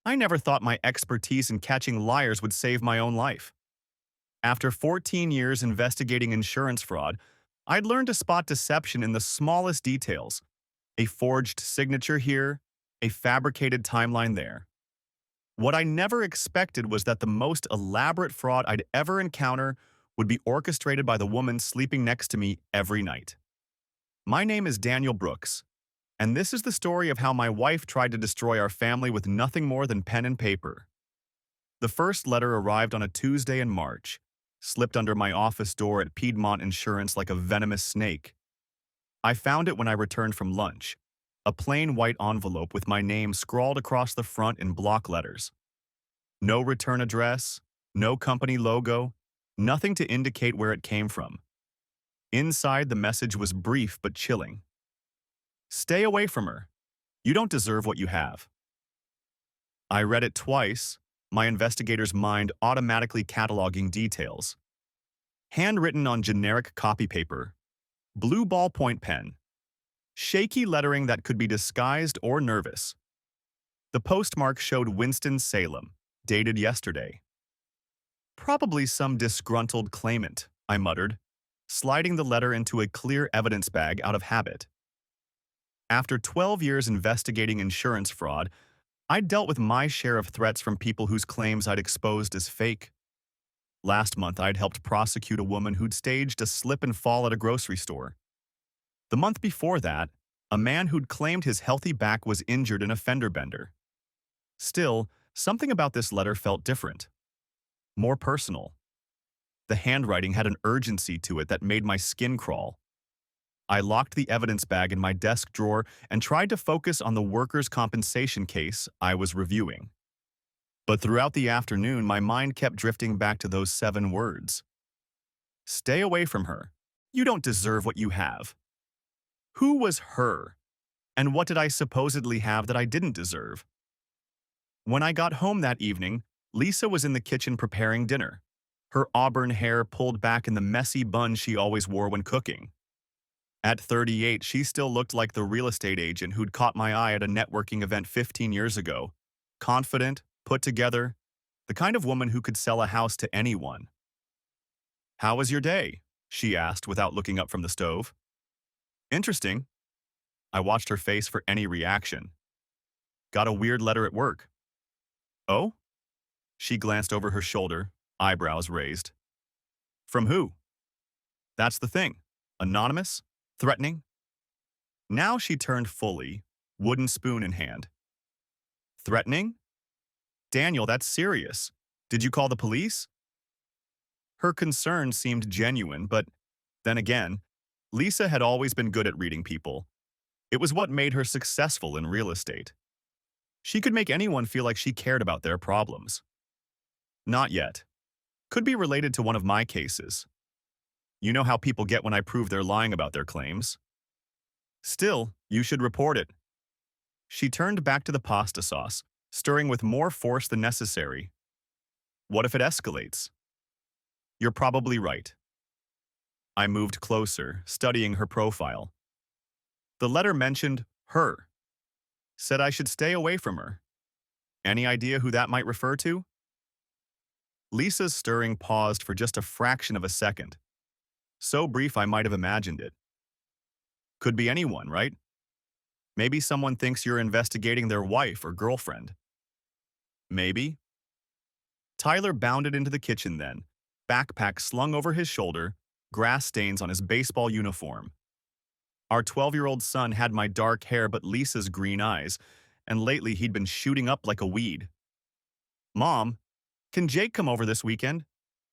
I never thought my expertise in catching liars would save my own life. After 14 years investigating insurance fraud, I'd learned to spot deception in the smallest details. A forged signature here, a fabricated timeline there. What I never expected was that the most elaborate fraud I'd ever encounter would be orchestrated by the woman sleeping next to me every night. My name is Daniel Brooks, and this is the story of how my wife tried to destroy our family with nothing more than pen and paper. The first letter arrived on a Tuesday in March, slipped under my office door at Piedmont Insurance like a venomous snake. I found it when I returned from lunch, a plain white envelope with my name scrawled across the front in block letters. No return address, no company logo, nothing to indicate where it came from. Inside, the message was brief but chilling. Stay away from her. You don't deserve what you have. I read it twice, my investigator's mind automatically cataloging details. Handwritten on generic copy paper, blue ballpoint pen, shaky lettering that could be disguised or nervous. The postmark showed Winston-Salem, dated yesterday. Probably some disgruntled claimant, I muttered, sliding the letter into a clear evidence bag out of habit. After 12 years investigating insurance fraud, I'd dealt with my share of threats from people whose claims I'd exposed as fake. Last month, I'd helped prosecute a woman who'd staged a slip and fall at a grocery store. The month before that, a man who'd claimed his healthy back was injured in a fender bender. Still, something about this letter felt different, more personal. The handwriting had an urgency to it that made my skin crawl. I locked the evidence bag in my desk drawer and tried to focus on the workers' compensation case I was reviewing. But throughout the afternoon, my mind kept drifting back to those 7 words. Stay away from her. You don't deserve what you have. Who was her? And what did I supposedly have that I didn't deserve? When I got home that evening, Lisa was in the kitchen preparing dinner, her auburn hair pulled back in the messy bun she always wore when cooking. At 38, she still looked like the real estate agent who'd caught my eye at a networking event 15 years ago. Confident, put together, the kind of woman who could sell a house to anyone. How was your day? She asked without looking up from the stove. Interesting. I watched her face for any reaction. Got a weird letter at work. Oh? She glanced over her shoulder, eyebrows raised. From who? That's the thing. Anonymous? Threatening? Now she turned fully, wooden spoon in hand. Threatening? Daniel, that's serious. Did you call the police? Her concern seemed genuine, but then again, Lisa had always been good at reading people. It was what made her successful in real estate. She could make anyone feel like she cared about their problems. Not yet. Could be related to one of my cases. You know how people get when I prove they're lying about their claims. Still, you should report it. She turned back to the pasta sauce, stirring with more force than necessary. What if it escalates? You're probably right. I moved closer, studying her profile. The letter mentioned her. Said I should stay away from her. Any idea who that might refer to? Lisa's stirring paused for just a fraction of a second. So brief I might have imagined it. Could be anyone, right? Maybe someone thinks you're investigating their wife or girlfriend. Maybe. Tyler bounded into the kitchen then, backpack slung over his shoulder, grass stains on his baseball uniform. Our 12-year-old son had my dark hair but Lisa's green eyes, and lately he'd been shooting up like a weed. Mom, can Jake come over this weekend?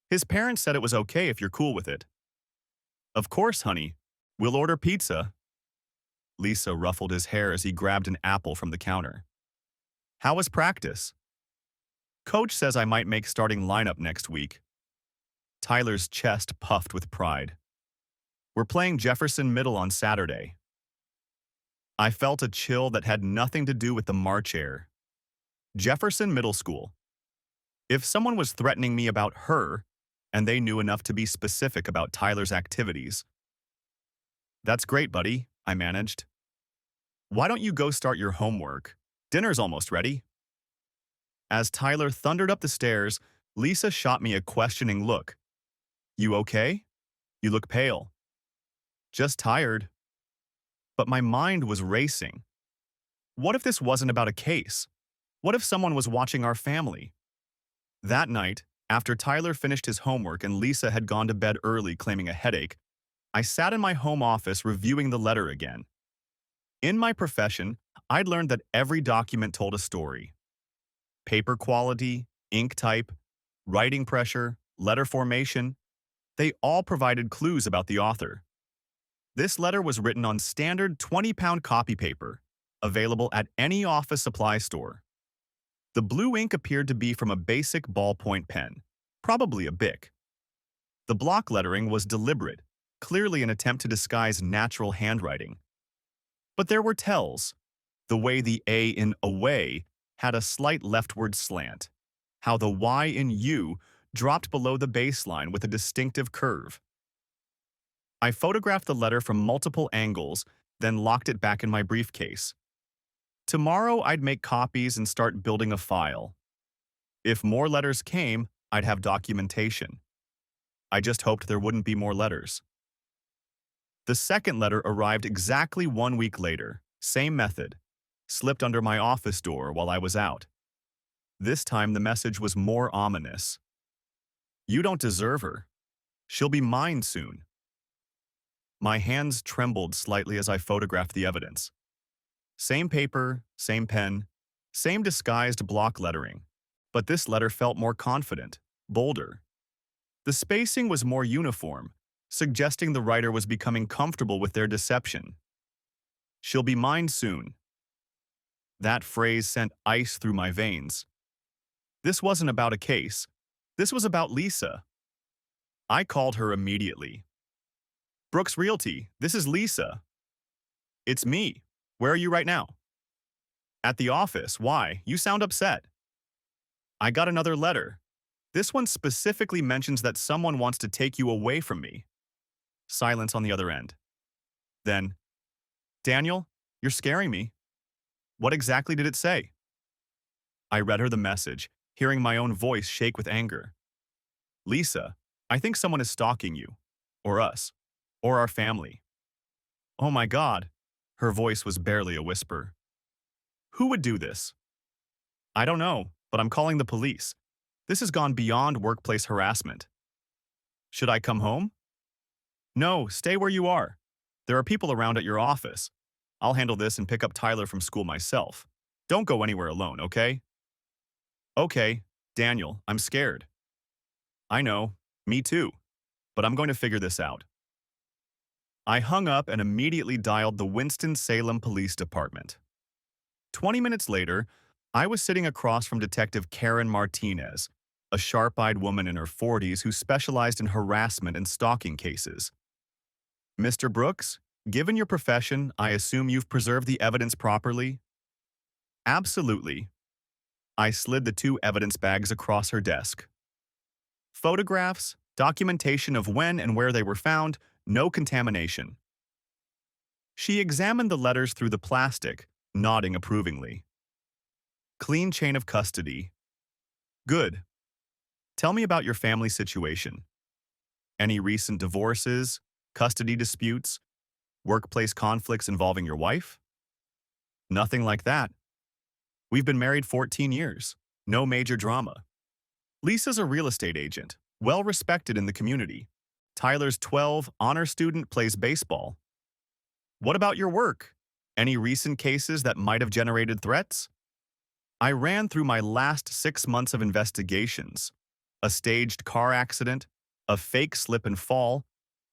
His parents said it was okay if you're cool with it. Of course, honey. We'll order pizza. Lisa ruffled his hair as he grabbed an apple from the counter. How was practice? Coach says I might make starting lineup next week. Tyler's chest puffed with pride. We're playing Jefferson Middle on Saturday. I felt a chill that had nothing to do with the March air. Jefferson Middle School. If someone was threatening me about her, and they knew enough to be specific about Tyler's activities. That's great, buddy, I managed. Why don't you go start your homework? Dinner's almost ready. As Tyler thundered up the stairs, Lisa shot me a questioning look. You okay? You look pale. Just tired. But my mind was racing. What if this wasn't about a case? What if someone was watching our family? That night, after Tyler finished his homework and Lisa had gone to bed early claiming a headache, I sat in my home office reviewing the letter again. In my profession, I'd learned that every document told a story. Paper quality, ink type, writing pressure, letter formation, they all provided clues about the author. This letter was written on standard 20-pound copy paper, available at any office supply store. The blue ink appeared to be from a basic ballpoint pen, probably a Bic. The block lettering was deliberate, clearly an attempt to disguise natural handwriting. But there were tells. The way the A in away had a slight leftward slant, how the Y in you dropped below the baseline with a distinctive curve. I photographed the letter from multiple angles, then locked it back in my briefcase. Tomorrow I'd make copies and start building a file. If more letters came, I'd have documentation. I just hoped there wouldn't be more letters. The second letter arrived exactly 1 week later, same method, slipped under my office door while I was out. This time the message was more ominous. You don't deserve her. She'll be mine soon. My hands trembled slightly as I photographed the evidence. Same paper, same pen, same disguised block lettering, but this letter felt more confident, bolder. The spacing was more uniform, suggesting the writer was becoming comfortable with their deception. She'll be mine soon. That phrase sent ice through my veins. This wasn't about a case. This was about Lisa. I called her immediately. Brooks Realty, this is Lisa. It's me. Where are you right now? At the office. Why? You sound upset. I got another letter. This one specifically mentions that someone wants to take you away from me. Silence on the other end. Then, Daniel, you're scaring me. What exactly did it say? I read her the message, hearing my own voice shake with anger. Lisa, I think someone is stalking you, or us, or our family. Oh my God. Her voice was barely a whisper. Who would do this? I don't know, but I'm calling the police. This has gone beyond workplace harassment. Should I come home? No, stay where you are. There are people around at your office. I'll handle this and pick up Tyler from school myself. Don't go anywhere alone, okay? Okay, Daniel, I'm scared. I know, me too, but I'm going to figure this out. I hung up and immediately dialed the Winston-Salem Police Department. 20 minutes later, I was sitting across from Detective Karen Martinez, a sharp-eyed woman in her 40s who specialized in harassment and stalking cases. Mr. Brooks, given your profession, I assume you've preserved the evidence properly? Absolutely. I slid the 2 evidence bags across her desk. Photographs, documentation of when and where they were found, no contamination. She examined the letters through the plastic, nodding approvingly. Clean chain of custody. Good. Tell me about your family situation. Any recent divorces, custody disputes, workplace conflicts involving your wife? Nothing like that. We've been married 14 years. No major drama. Lisa's a real estate agent, well respected in the community. Tyler's 12, honor student, plays baseball. What about your work? Any recent cases that might have generated threats? I ran through my last 6 months of investigations. A staged car accident, a fake slip and fall,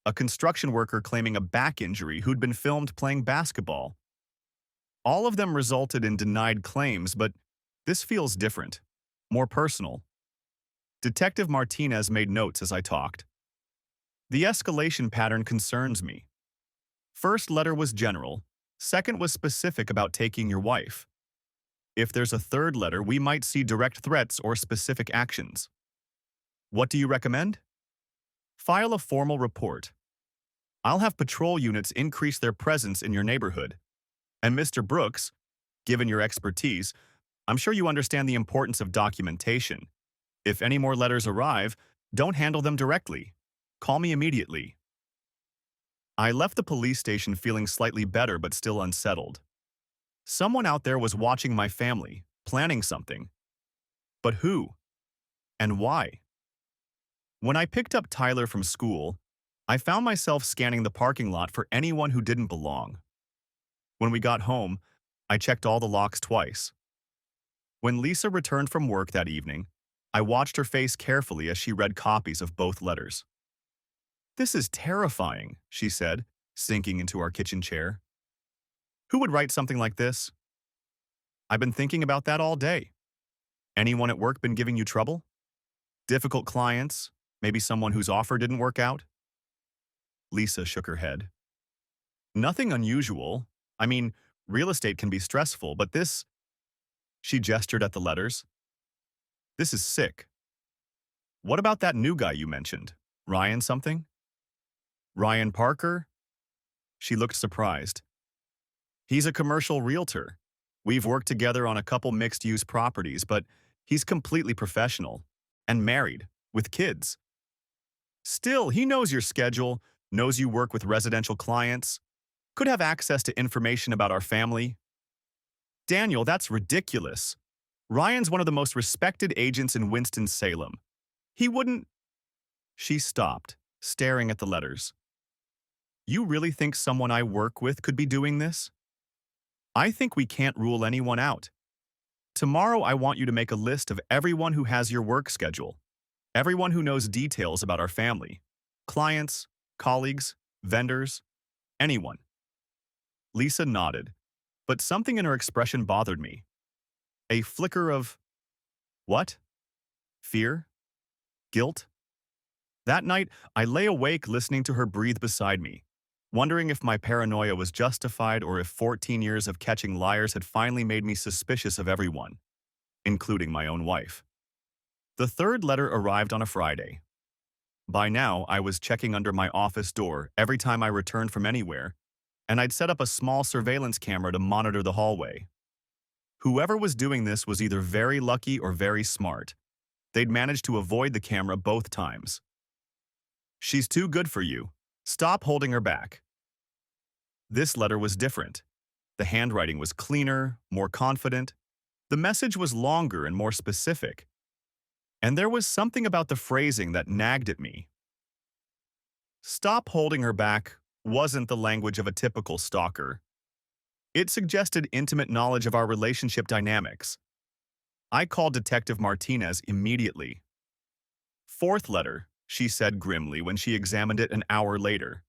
a construction worker claiming a back injury who'd been filmed playing basketball. All of them resulted in denied claims, but this feels different, more personal. Detective Martinez made notes as I talked. The escalation pattern concerns me. First letter was general, second was specific about taking your wife. If there's a third letter, we might see direct threats or specific actions. What do you recommend? File a formal report. I'll have patrol units increase their presence in your neighborhood. And Mr. Brooks, given your expertise, I'm sure you understand the importance of documentation. If any more letters arrive, don't handle them directly. Call me immediately. I left the police station feeling slightly better but still unsettled. Someone out there was watching my family, planning something. But who? And why? When I picked up Tyler from school, I found myself scanning the parking lot for anyone who didn't belong. When we got home, I checked all the locks twice. When Lisa returned from work that evening, I watched her face carefully as she read copies of both letters. "This is terrifying," she said, sinking into our kitchen chair. "Who would write something like this?" "I've been thinking about that all day." "Anyone at work been giving you trouble? Difficult clients? Maybe someone whose offer didn't work out?" Lisa shook her head. "Nothing unusual. I mean, real estate can be stressful, but this—" She gestured at the letters. "This is sick. What about that new guy you mentioned? Ryan something?" "Ryan Parker?" She looked surprised. "He's a commercial realtor. We've worked together on a couple mixed-use properties, but he's completely professional and married, with kids. Still, he knows your schedule, knows you work with residential clients, could have access to information about our family." "Daniel, that's ridiculous. Ryan's one of the most respected agents in Winston-Salem. He wouldn't—" She stopped, staring at the letters. "You really think someone I work with could be doing this?" "I think we can't rule anyone out. Tomorrow I want you to make a list of everyone who has your work schedule, everyone who knows details about our family, clients, colleagues, vendors, anyone." Lisa nodded, but something in her expression bothered me. A flicker of, what? Fear? Guilt? That night, I lay awake listening to her breathe beside me, wondering if my paranoia was justified or if 14 years of catching liars had finally made me suspicious of everyone, including my own wife. The third letter arrived on a Friday. By now, I was checking under my office door every time I returned from anywhere, and I'd set up a small surveillance camera to monitor the hallway. Whoever was doing this was either very lucky or very smart. They'd managed to avoid the camera both times. "She's too good for you. Stop holding her back." This letter was different. The handwriting was cleaner, more confident. The message was longer and more specific. And there was something about the phrasing that nagged at me. "Stop holding her back" wasn't the language of a typical stalker. It suggested intimate knowledge of our relationship dynamics. I called Detective Martinez immediately. "Fourth letter," she said grimly when she examined it an hour later.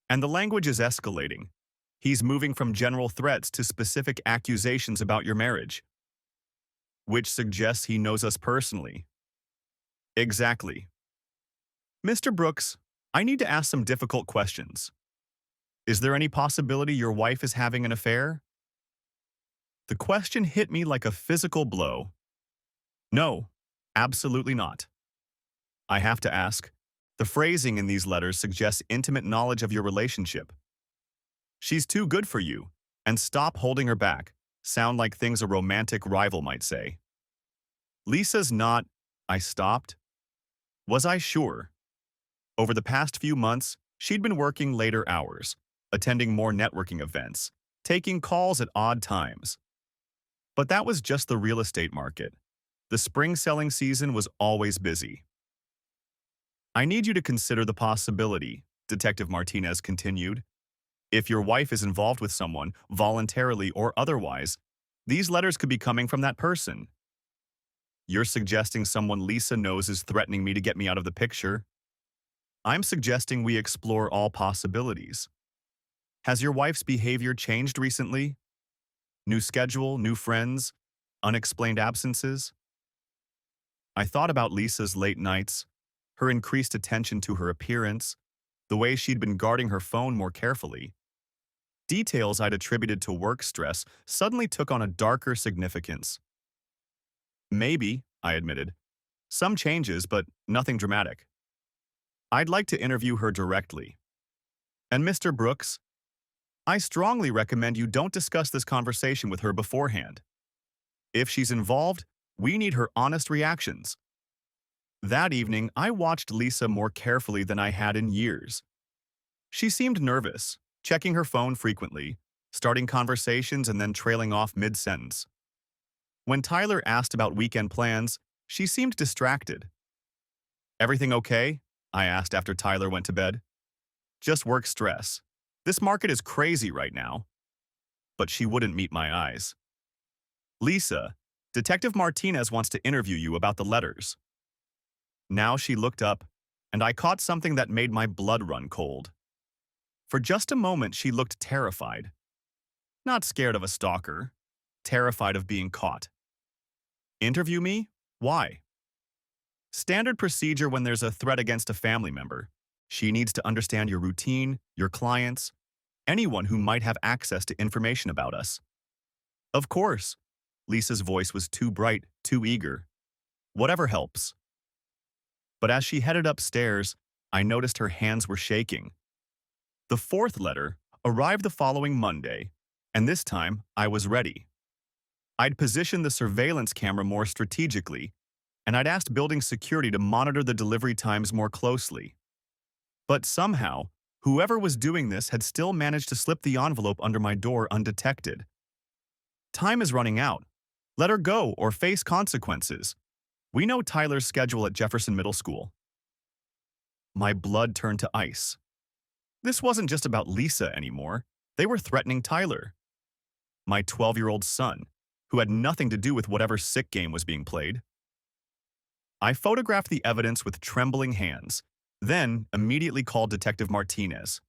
"And the language is escalating. He's moving from general threats to specific accusations about your marriage." "Which suggests he knows us personally." "Exactly." "Mr. Brooks, I need to ask some difficult questions. Is there any possibility your wife is having an affair?" The question hit me like a physical blow. "No, absolutely not." "I have to ask. The phrasing in these letters suggests intimate knowledge of your relationship. She's too good for you, and stop holding her back sound like things a romantic rival might say." "Lisa's not—" I stopped. Was I sure? Over the past few months, she'd been working later hours, attending more networking events, taking calls at odd times. But that was just the real estate market. The spring selling season was always busy. "I need you to consider the possibility," Detective Martinez continued. "If your wife is involved with someone, voluntarily or otherwise, these letters could be coming from that person." "You're suggesting someone Lisa knows is threatening me to get me out of the picture?" "I'm suggesting we explore all possibilities. Has your wife's behavior changed recently? New schedule, new friends, unexplained absences?" I thought about Lisa's late nights, her increased attention to her appearance, the way she'd been guarding her phone more carefully. Details I'd attributed to work stress suddenly took on a darker significance. "Maybe," I admitted. "Some changes, but nothing dramatic. I'd like to interview her directly. And Mr. Brooks, I strongly recommend you don't discuss this conversation with her beforehand." If she's involved, we need her honest reactions. That evening, I watched Lisa more carefully than I had in years. She seemed nervous, checking her phone frequently, starting conversations and then trailing off mid-sentence. When Tyler asked about weekend plans, she seemed distracted. "Everything okay?" I asked after Tyler went to bed. "Just work stress. This market is crazy right now." But she wouldn't meet my eyes. "Lisa, Detective Martinez wants to interview you about the letters." Now she looked up, and I caught something that made my blood run cold. For just a moment, she looked terrified. Not scared of a stalker, terrified of being caught. "Interview me? Why?" "Standard procedure when there's a threat against a family member. She needs to understand your routine, your clients, anyone who might have access to information about us." "Of course." Lisa's voice was too bright, too eager. "Whatever helps." But as she headed upstairs, I noticed her hands were shaking. The fourth letter arrived the following Monday, and this time I was ready. I'd positioned the surveillance camera more strategically, and I'd asked building security to monitor the delivery times more closely. But somehow, whoever was doing this had still managed to slip the envelope under my door undetected. "Time is running out. Let her go or face consequences. We know Tyler's schedule at Jefferson Middle School." My blood turned to ice. This wasn't just about Lisa anymore. They were threatening Tyler, my 12-year-old son, who had nothing to do with whatever sick game was being played. I photographed the evidence with trembling hands, then immediately called Detective Martinez.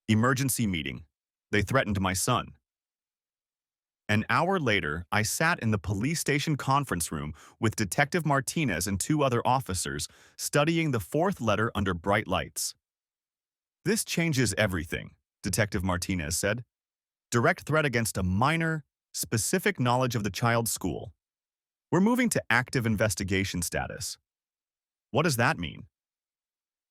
"Emergency meeting. They threatened my son." An hour later, I sat in the police station conference room with Detective Martinez and two other officers studying the fourth letter under bright lights. "This changes everything," Detective Martinez said. "Direct threat against a minor, specific knowledge of the child's school. We're moving to active investigation status." "What does that mean?"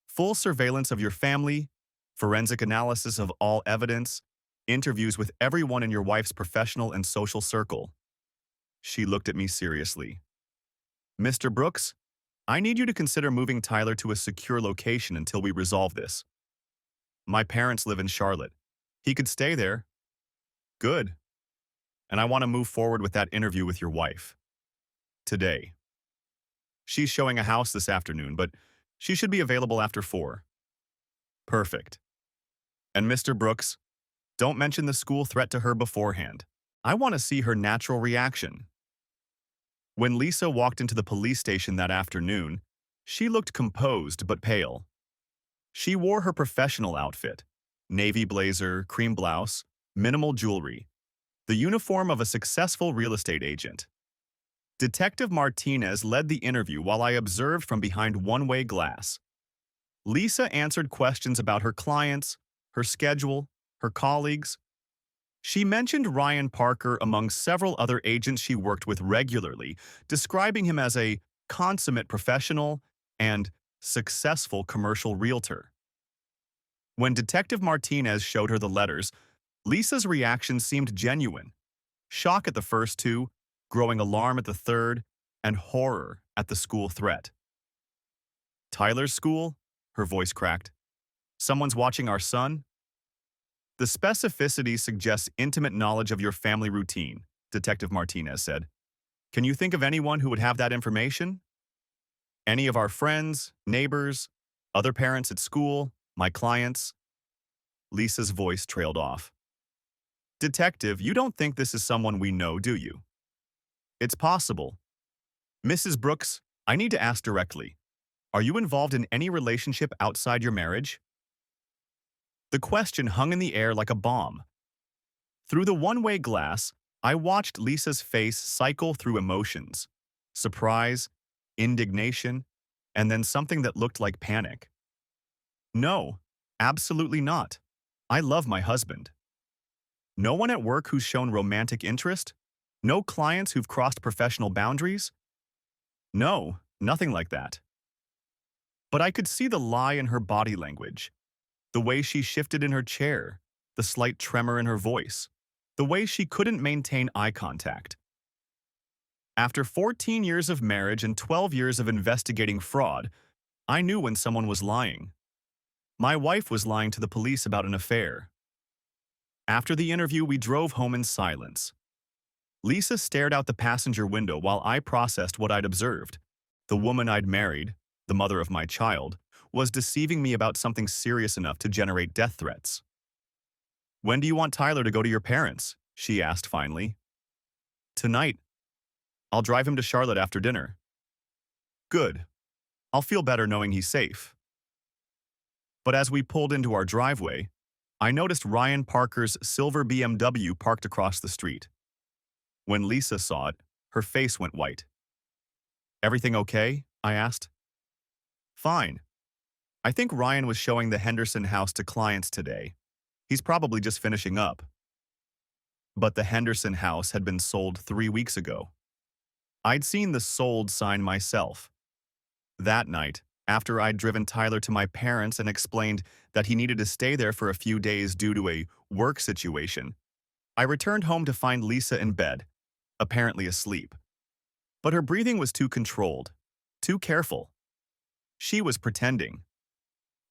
"Full surveillance of your family, forensic analysis of all evidence, interviews with everyone in your wife's professional and social circle." She looked at me seriously. "Mr. Brooks, I need you to consider moving Tyler to a secure location until we resolve this. My parents live in Charlotte. He could stay there." "Good. And I want to move forward with that interview with your wife. Today. She's showing a house this afternoon, but she should be available after 4. "Perfect. And Mr. Brooks, don't mention the school threat to her beforehand. I want to see her natural reaction." When Lisa walked into the police station that afternoon, she looked composed but pale. She wore her professional outfit, navy blazer, cream blouse, minimal jewelry, the uniform of a successful real estate agent. Detective Martinez led the interview while I observed from behind one-way glass. Lisa answered questions about her clients, her schedule, her colleagues. She mentioned Ryan Parker among several other agents she worked with regularly, describing him as a consummate professional and successful commercial realtor. When Detective Martinez showed her the letters, Lisa's reaction seemed genuine. Shock at the first two, growing alarm at the third, and horror at the school threat. "Tyler's school?" Her voice cracked. "Someone's watching our son?" "The specificity suggests intimate knowledge of your family routine," Detective Martinez said. "Can you think of anyone who would have that information?" "Any of our friends, neighbors, other parents at school, my clients?" Lisa's voice trailed off. "Detective, you don't think this is someone we know, do you?" "It's possible." "Mrs. Brooks, I need to ask directly. Are you involved in any relationship outside your marriage?" The question hung in the air like a bomb. Through the one-way glass, I watched Lisa's face cycle through emotions: surprise, indignation, and then something that looked like panic. "No, absolutely not. I love my husband." "No one at work who's shown romantic interest? No clients who've crossed professional boundaries?" "No, nothing like that." But I could see the lie in her body language, the way she shifted in her chair, the slight tremor in her voice, the way she couldn't maintain eye contact. After 14 years of marriage and 12 years of investigating fraud, I knew when someone was lying. My wife was lying to the police about an affair. After the interview, we drove home in silence. Lisa stared out the passenger window while I processed what I'd observed. The woman I'd married, the mother of my child, was deceiving me about something serious enough to generate death threats. "When do you want Tyler to go to your parents?" she asked finally. "Tonight. I'll drive him to Charlotte after dinner." "Good. I'll feel better knowing he's safe." But as we pulled into our driveway, I noticed Ryan Parker's silver BMW parked across the street. When Lisa saw it, her face went white. "Everything okay?" I asked. "Fine. I think Ryan was showing the Henderson house to clients today. He's probably just finishing up." But the Henderson house had been sold 3 weeks ago. I'd seen the sold sign myself. That night, after I'd driven Tyler to my parents and explained that he needed to stay there for a few days due to a work situation, I returned home to find Lisa in bed, apparently asleep. But her breathing was too controlled, too careful. She was pretending.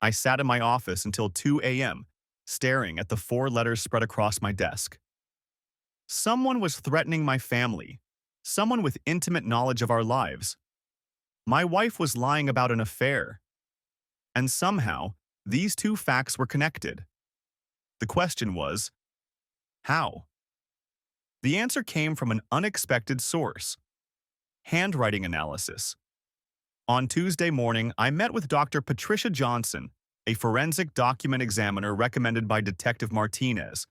I sat in my office until 2 a.m., staring at the 4 letters spread across my desk. Someone was threatening my family, someone with intimate knowledge of our lives. My wife was lying about an affair. And somehow, these two facts were connected. The question was, how? The answer came from an unexpected source: handwriting analysis. On Tuesday morning, I met with Dr. Patricia Johnson, a forensic document examiner recommended by Detective Martinez.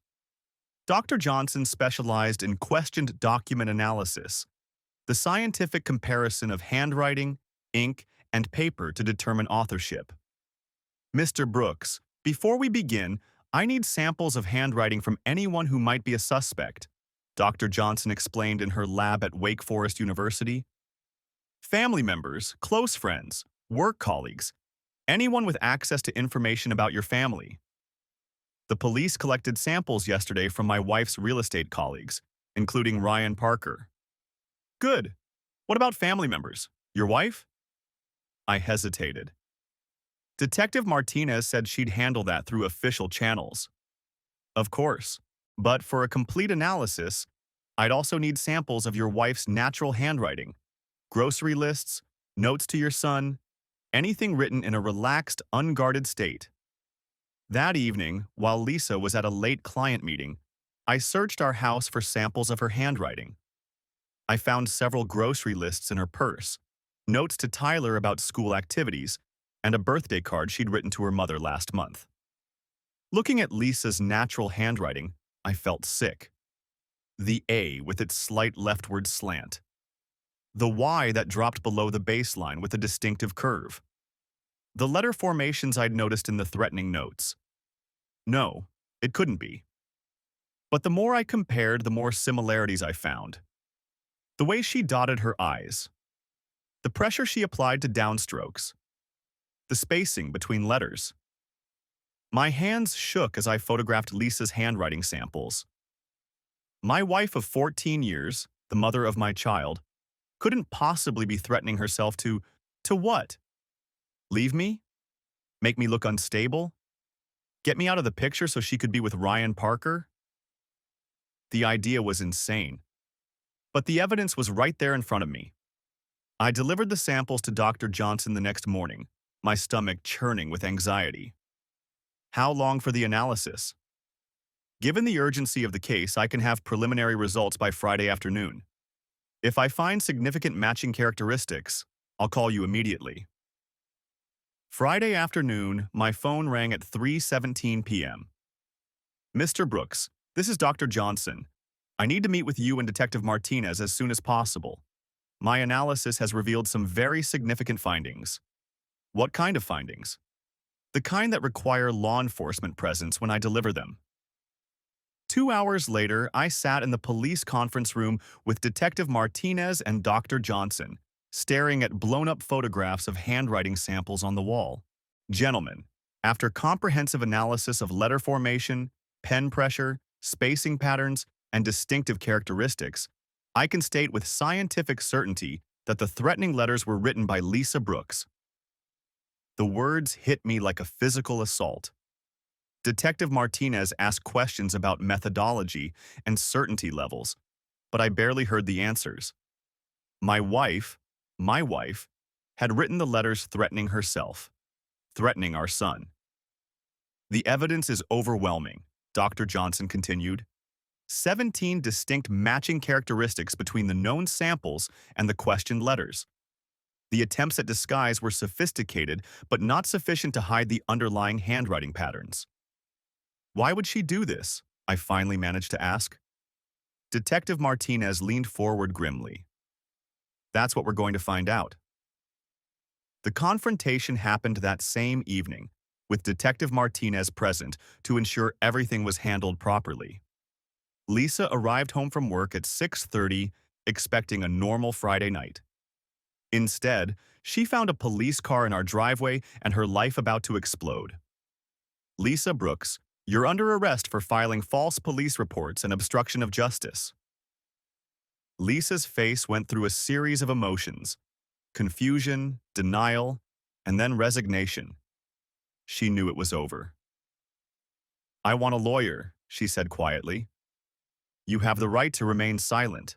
Dr. Johnson specialized in questioned document analysis, the scientific comparison of handwriting, ink, and paper to determine authorship. "Mr. Brooks, before we begin, I need samples of handwriting from anyone who might be a suspect," Dr. Johnson explained in her lab at Wake Forest University. "Family members, close friends, work colleagues, anyone with access to information about your family." The police collected samples yesterday from my wife's real estate colleagues, including Ryan Parker. "Good. What about family members? Your wife?" I hesitated. Detective Martinez said she'd handle that through official channels. Of course, but for a complete analysis, I'd also need samples of your wife's natural handwriting, grocery lists, notes to your son, anything written in a relaxed, unguarded state. That evening, while Lisa was at a late client meeting, I searched our house for samples of her handwriting. I found several grocery lists in her purse, notes to Tyler about school activities, and a birthday card she'd written to her mother last month. Looking at Lisa's natural handwriting, I felt sick. The A with its slight leftward slant. The Y that dropped below the baseline with a distinctive curve. The letter formations I'd noticed in the threatening notes. No, it couldn't be. But the more I compared, the more similarities I found. The way she dotted her I's. The pressure she applied to downstrokes. The spacing between letters. My hands shook as I photographed Lisa's handwriting samples. My wife of 14 years, the mother of my child, couldn't possibly be threatening herself to what? Leave me? Make me look unstable? Get me out of the picture so she could be with Ryan Parker? The idea was insane. But the evidence was right there in front of me. I delivered the samples to Dr. Johnson the next morning, my stomach churning with anxiety. How long for the analysis? Given the urgency of the case, I can have preliminary results by Friday afternoon. If I find significant matching characteristics, I'll call you immediately. Friday afternoon, my phone rang at 3:17 p.m. "Mr. Brooks, this is Dr. Johnson. I need to meet with you and Detective Martinez as soon as possible. My analysis has revealed some very significant findings." "What kind of findings?" "The kind that require law enforcement presence when I deliver them." 2 hours later, I sat in the police conference room with Detective Martinez and Dr. Johnson, staring at blown-up photographs of handwriting samples on the wall. "Gentlemen, after comprehensive analysis of letter formation, pen pressure, spacing patterns, and distinctive characteristics, I can state with scientific certainty that the threatening letters were written by Lisa Brooks. The words hit me like a physical assault. Detective Martinez asked questions about methodology and certainty levels, but I barely heard the answers. My wife, my wife, had written the letters threatening herself, threatening our son. The evidence is overwhelming, Dr. Johnson continued. 17 distinct matching characteristics between the known samples and the questioned letters. The attempts at disguise were sophisticated, but not sufficient to hide the underlying handwriting patterns. Why would she do this? I finally managed to ask. Detective Martinez leaned forward grimly. That's what we're going to find out. The confrontation happened that same evening, with Detective Martinez present to ensure everything was handled properly. Lisa arrived home from work at 6:30, expecting a normal Friday night. Instead, she found a police car in our driveway and her life about to explode. Lisa Brooks, you're under arrest for filing false police reports and obstruction of justice. Lisa's face went through a series of emotions: confusion, denial, and then resignation. She knew it was over. I want a lawyer, she said quietly. You have the right to remain silent.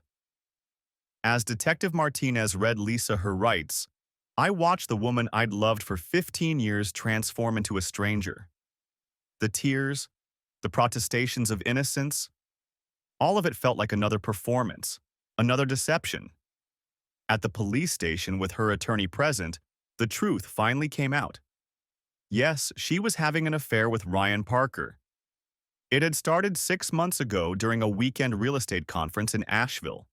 As Detective Martinez read Lisa her rights, I watched the woman I'd loved for 15 years transform into a stranger. The tears, the protestations of innocence, all of it felt like another performance, another deception. At the police station with her attorney present, the truth finally came out. Yes, she was having an affair with Ryan Parker. It had started 6 months ago during a weekend real estate conference in Asheville.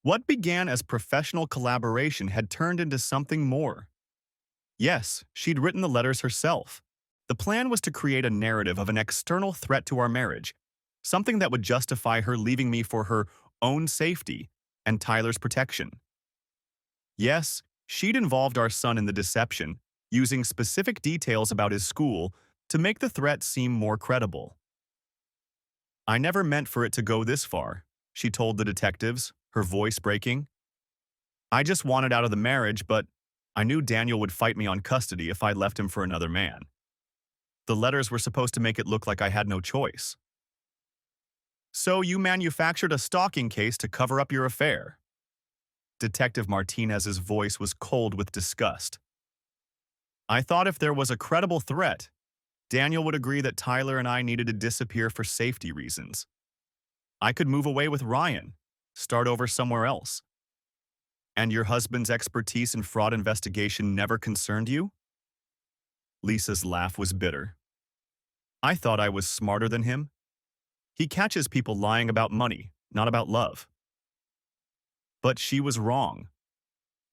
What began as professional collaboration had turned into something more. Yes, she'd written the letters herself. The plan was to create a narrative of an external threat to our marriage, something that would justify her leaving me for her own safety and Tyler's protection. Yes, she'd involved our son in the deception, using specific details about his school to make the threat seem more credible. I never meant for it to go this far, she told the detectives, her voice breaking. I just wanted out of the marriage, but I knew Daniel would fight me on custody if I left him for another man. The letters were supposed to make it look like I had no choice. So you manufactured a stalking case to cover up your affair. Detective Martinez's voice was cold with disgust. I thought if there was a credible threat, Daniel would agree that Tyler and I needed to disappear for safety reasons. I could move away with Ryan, start over somewhere else. And your husband's expertise in fraud investigation never concerned you? Lisa's laugh was bitter. I thought I was smarter than him. He catches people lying about money, not about love. But she was wrong.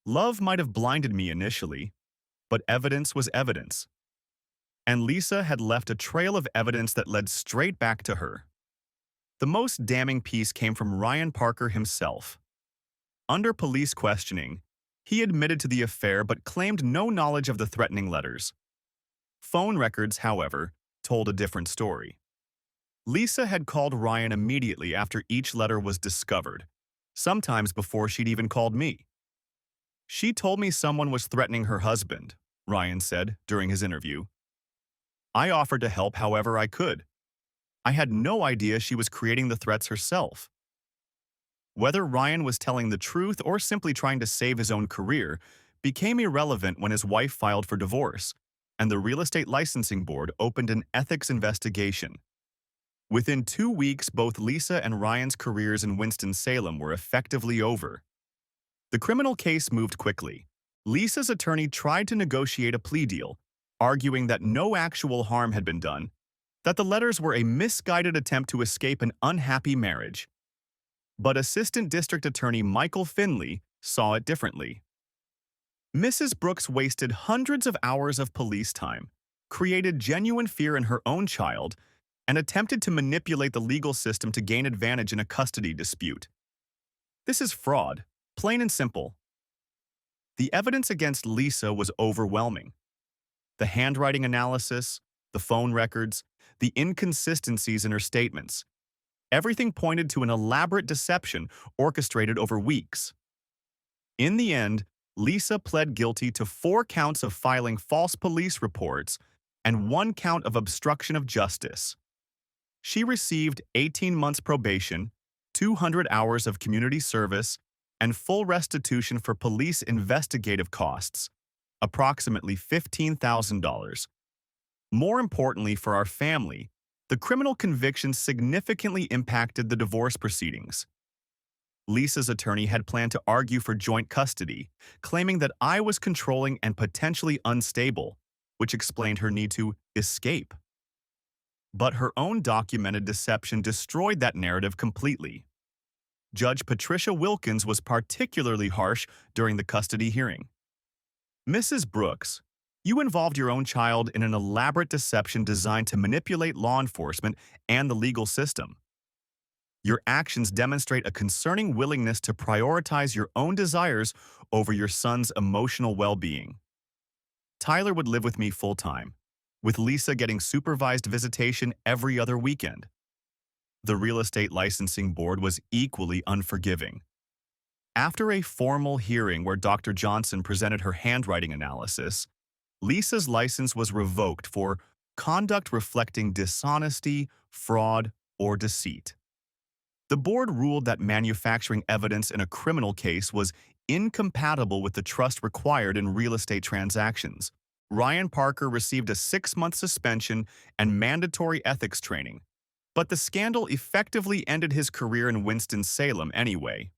Love might have blinded me initially, but evidence was evidence. And Lisa had left a trail of evidence that led straight back to her. The most damning piece came from Ryan Parker himself. Under police questioning, he admitted to the affair but claimed no knowledge of the threatening letters. Phone records, however, told a different story. Lisa had called Ryan immediately after each letter was discovered, sometimes before she'd even called me. She told me someone was threatening her husband, Ryan said during his interview. I offered to help however I could. I had no idea she was creating the threats herself. Whether Ryan was telling the truth or simply trying to save his own career became irrelevant when his wife filed for divorce, and the Real Estate Licensing Board opened an ethics investigation. Within 2 weeks, both Lisa and Ryan's careers in Winston-Salem were effectively over. The criminal case moved quickly. Lisa's attorney tried to negotiate a plea deal, arguing that no actual harm had been done, that the letters were a misguided attempt to escape an unhappy marriage. But Assistant District Attorney Michael Finley saw it differently. Mrs. Brooks wasted hundreds of hours of police time, created genuine fear in her own child, and attempted to manipulate the legal system to gain advantage in a custody dispute. This is fraud, plain and simple. The evidence against Lisa was overwhelming. The handwriting analysis, the phone records, the inconsistencies in her statements. Everything pointed to an elaborate deception orchestrated over weeks. In the end, Lisa pled guilty to 4 counts of filing false police reports and 1 count of obstruction of justice. She received 18 months probation, 200 hours of community service, and full restitution for police investigative costs, approximately $15,000. More importantly for our family, the criminal conviction significantly impacted the divorce proceedings. Lisa's attorney had planned to argue for joint custody, claiming that I was controlling and potentially unstable, which explained her need to escape. But her own documented deception destroyed that narrative completely. Judge Patricia Wilkins was particularly harsh during the custody hearing. "Mrs. Brooks, you involved your own child in an elaborate deception designed to manipulate law enforcement and the legal system. Your actions demonstrate a concerning willingness to prioritize your own desires over your son's emotional well-being." Tyler would live with me full-time, with Lisa getting supervised visitation every other weekend. The real estate licensing board was equally unforgiving. After a formal hearing where Dr. Johnson presented her handwriting analysis, Lisa's license was revoked for conduct reflecting dishonesty, fraud, or deceit. The board ruled that manufacturing evidence in a criminal case was incompatible with the trust required in real estate transactions. Ryan Parker received a 6-month suspension and mandatory ethics training, but the scandal effectively ended his career in Winston-Salem anyway.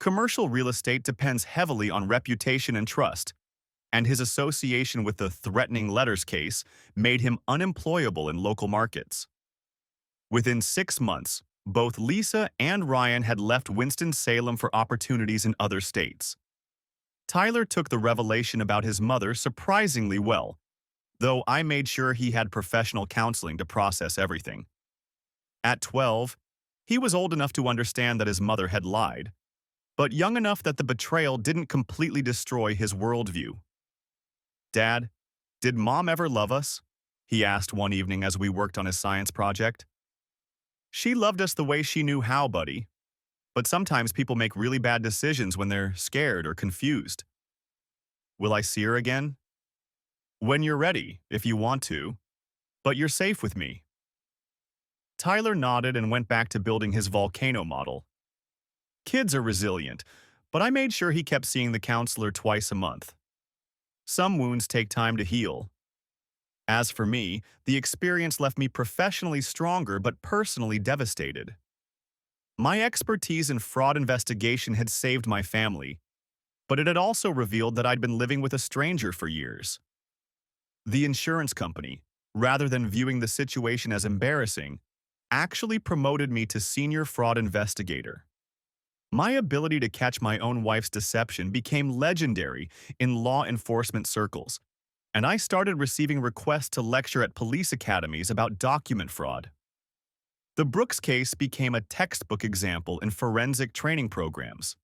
Commercial real estate depends heavily on reputation and trust, and his association with the threatening letters case made him unemployable in local markets. Within 6 months, both Lisa and Ryan had left Winston-Salem for opportunities in other states. Tyler took the revelation about his mother surprisingly well, though I made sure he had professional counseling to process everything. At 12, he was old enough to understand that his mother had lied, but young enough that the betrayal didn't completely destroy his worldview. "Dad, did Mom ever love us?" he asked one evening as we worked on his science project. "She loved us the way she knew how, buddy. But sometimes people make really bad decisions when they're scared or confused." "Will I see her again?" "When you're ready, if you want to. But you're safe with me." Tyler nodded and went back to building his volcano model. Kids are resilient, but I made sure he kept seeing the counselor twice a month. Some wounds take time to heal. As for me, the experience left me professionally stronger but personally devastated. My expertise in fraud investigation had saved my family, but it had also revealed that I'd been living with a stranger for years. The insurance company, rather than viewing the situation as embarrassing, actually promoted me to senior fraud investigator. My ability to catch my own wife's deception became legendary in law enforcement circles, and I started receiving requests to lecture at police academies about document fraud. The Brooks case became a textbook example in forensic training programs.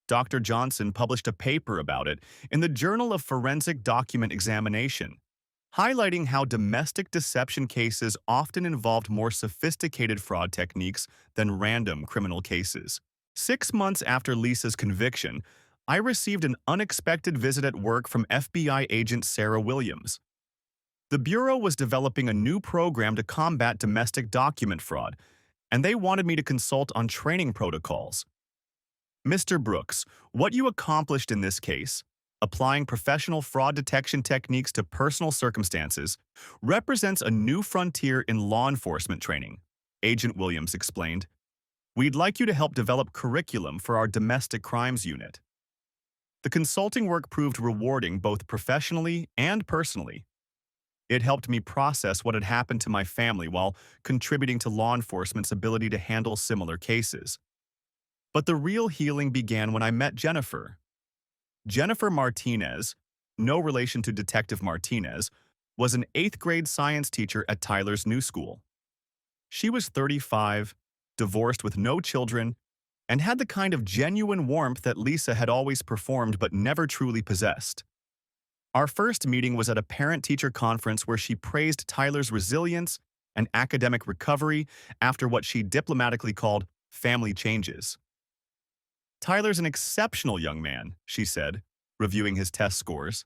Dr. Johnson published a paper about it in the Journal of Forensic Document Examination, highlighting how domestic deception cases often involved more sophisticated fraud techniques than random criminal cases. 6 months after Lisa's conviction, I received an unexpected visit at work from FBI agent Sarah Williams. The Bureau was developing a new program to combat domestic document fraud, and they wanted me to consult on training protocols. "Mr. Brooks, what you accomplished in this case, applying professional fraud detection techniques to personal circumstances, represents a new frontier in law enforcement training," Agent Williams explained. "We'd like you to help develop curriculum for our domestic crimes unit." The consulting work proved rewarding both professionally and personally. It helped me process what had happened to my family while contributing to law enforcement's ability to handle similar cases. But the real healing began when I met Jennifer. Jennifer Martinez, no relation to Detective Martinez, was an 8th grade science teacher at Tyler's new school. She was 35, divorced with no children, and had the kind of genuine warmth that Lisa had always performed but never truly possessed. Our first meeting was at a parent-teacher conference where she praised Tyler's resilience and academic recovery after what she diplomatically called family changes. Tyler's an exceptional young man, she said, reviewing his test scores.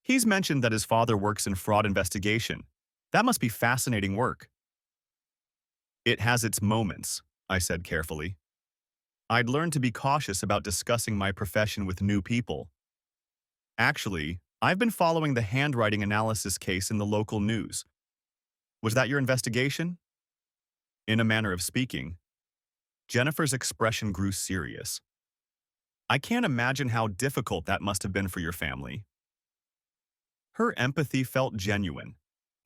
He's mentioned that his father works in fraud investigation. That must be fascinating work. It has its moments, I said carefully. I'd learned to be cautious about discussing my profession with new people. Actually, I've been following the handwriting analysis case in the local news. Was that your investigation? In a manner of speaking, Jennifer's expression grew serious. I can't imagine how difficult that must have been for your family. Her empathy felt genuine,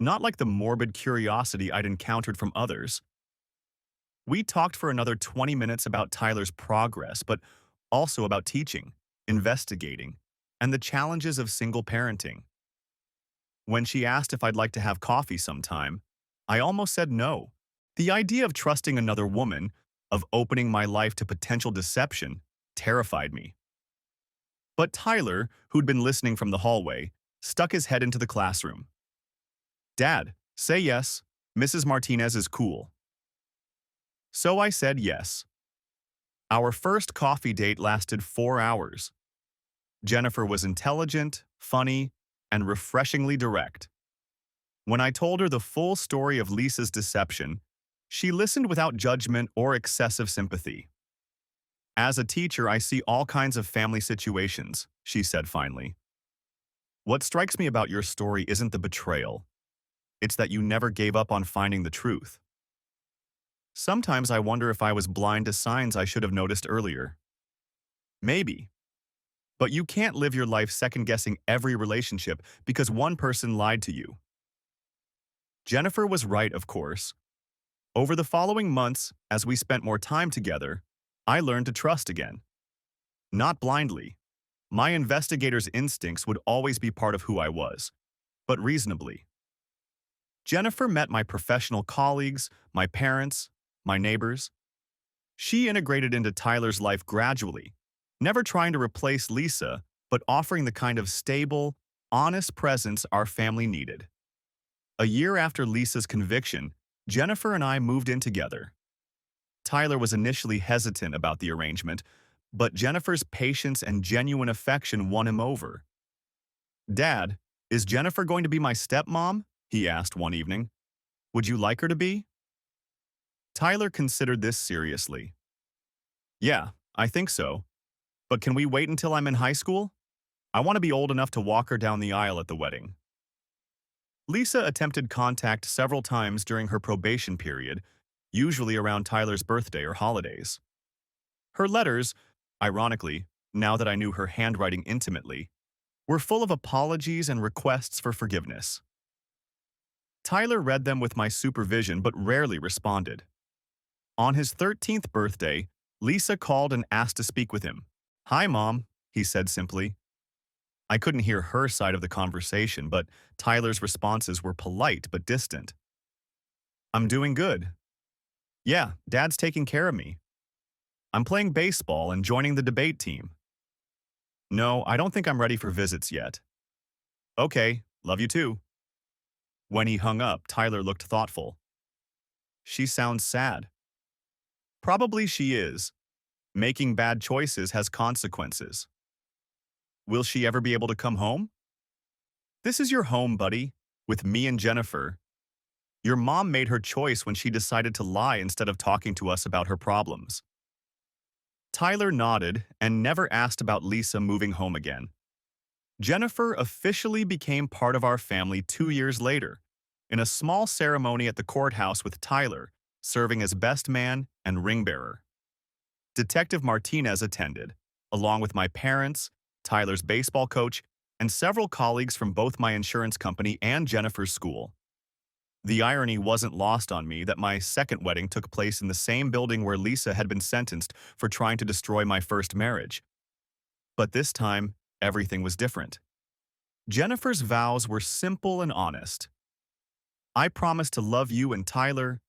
not like the morbid curiosity I'd encountered from others. We talked for another 20 minutes about Tyler's progress, but also about teaching, investigating, and the challenges of single parenting. When she asked if I'd like to have coffee sometime, I almost said no. The idea of trusting another woman, of opening my life to potential deception, terrified me. But Tyler, who'd been listening from the hallway, stuck his head into the classroom. "Dad, say yes. Mrs. Martinez is cool." So I said yes. Our first coffee date lasted 4 hours. Jennifer was intelligent, funny, and refreshingly direct. When I told her the full story of Lisa's deception, she listened without judgment or excessive sympathy. "As a teacher, I see all kinds of family situations," she said finally. "What strikes me about your story isn't the betrayal. It's that you never gave up on finding the truth. Sometimes I wonder if I was blind to signs I should have noticed earlier. Maybe. But you can't live your life second-guessing every relationship because one person lied to you." Jennifer was right, of course. Over the following months, as we spent more time together, I learned to trust again. Not blindly. My investigator's instincts would always be part of who I was, but reasonably. Jennifer met my professional colleagues, my parents, my neighbors. She integrated into Tyler's life gradually, never trying to replace Lisa, but offering the kind of stable, honest presence our family needed. A year after Lisa's conviction, Jennifer and I moved in together. Tyler was initially hesitant about the arrangement, but Jennifer's patience and genuine affection won him over. "Dad, is Jennifer going to be my stepmom?" he asked one evening. "Would you like her to be?" Tyler considered this seriously. "Yeah, I think so. But can we wait until I'm in high school? I want to be old enough to walk her down the aisle at the wedding." Lisa attempted contact several times during her probation period, usually around Tyler's birthday or holidays. Her letters, ironically, now that I knew her handwriting intimately, were full of apologies and requests for forgiveness. Tyler read them with my supervision but rarely responded. On his 13th birthday, Lisa called and asked to speak with him. "Hi, Mom," he said simply. I couldn't hear her side of the conversation, but Tyler's responses were polite but distant. "I'm doing good. Yeah, Dad's taking care of me. I'm playing baseball and joining the debate team. No, I don't think I'm ready for visits yet. Okay, love you too." When he hung up, Tyler looked thoughtful. "She sounds sad." Probably she is. Making bad choices has consequences. "Will she ever be able to come home?" "This is your home, buddy, with me and Jennifer. Your mom made her choice when she decided to lie instead of talking to us about her problems." Tyler nodded and never asked about Lisa moving home again. Jennifer officially became part of our family 2 years later, in a small ceremony at the courthouse with Tyler, serving as best man and ring bearer. Detective Martinez attended, along with my parents, Tyler's baseball coach, and several colleagues from both my insurance company and Jennifer's school. The irony wasn't lost on me that my second wedding took place in the same building where Lisa had been sentenced for trying to destroy my first marriage. But this time, everything was different. Jennifer's vows were simple and honest. "I promise to love you and Tyler,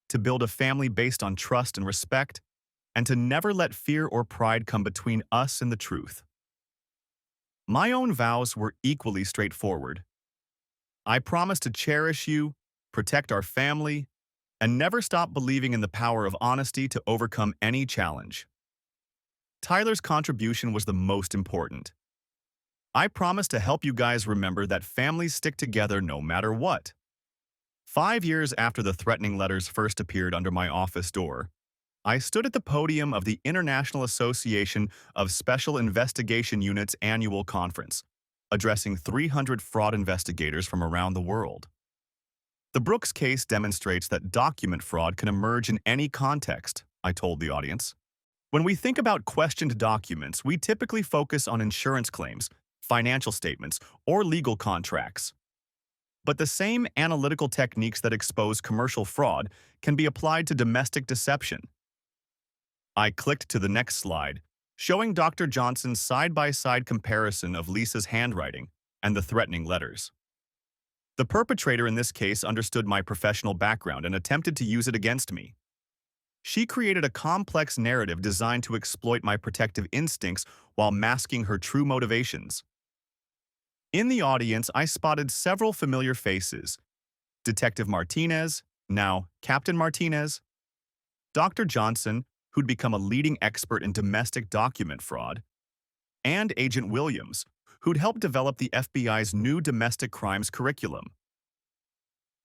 to build a family based on trust and respect, and to never let fear or pride come between us and the truth." My own vows were equally straightforward. "I promise to cherish you, protect our family, and never stop believing in the power of honesty to overcome any challenge. Tyler's contribution was the most important. I promise to help you guys remember that families stick together no matter what. 5 years after the threatening letters first appeared under my office door, I stood at the podium of the International Association of Special Investigation Units annual conference, addressing 300 fraud investigators from around the world. The Brooks case demonstrates that document fraud can emerge in any context, I told the audience. When we think about questioned documents, we typically focus on insurance claims, financial statements, or legal contracts. But the same analytical techniques that expose commercial fraud can be applied to domestic deception. I clicked to the next slide, showing Dr. Johnson's side-by-side comparison of Lisa's handwriting and the threatening letters. The perpetrator in this case understood my professional background and attempted to use it against me. She created a complex narrative designed to exploit my protective instincts while masking her true motivations. In the audience, I spotted several familiar faces: Detective Martinez, now Captain Martinez; Dr. Johnson, who'd become a leading expert in domestic document fraud; and Agent Williams, who'd helped develop the FBI's new domestic crimes curriculum.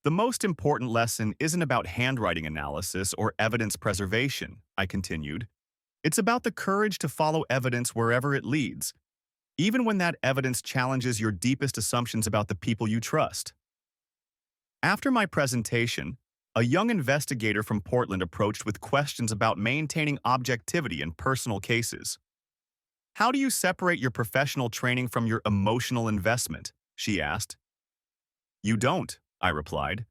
The most important lesson isn't about handwriting analysis or evidence preservation, I continued. It's about the courage to follow evidence wherever it leads, even when that evidence challenges your deepest assumptions about the people you trust. After my presentation, a young investigator from Portland approached with questions about maintaining objectivity in personal cases. "How do you separate your professional training from your emotional investment?" she asked. "You don't," I replied.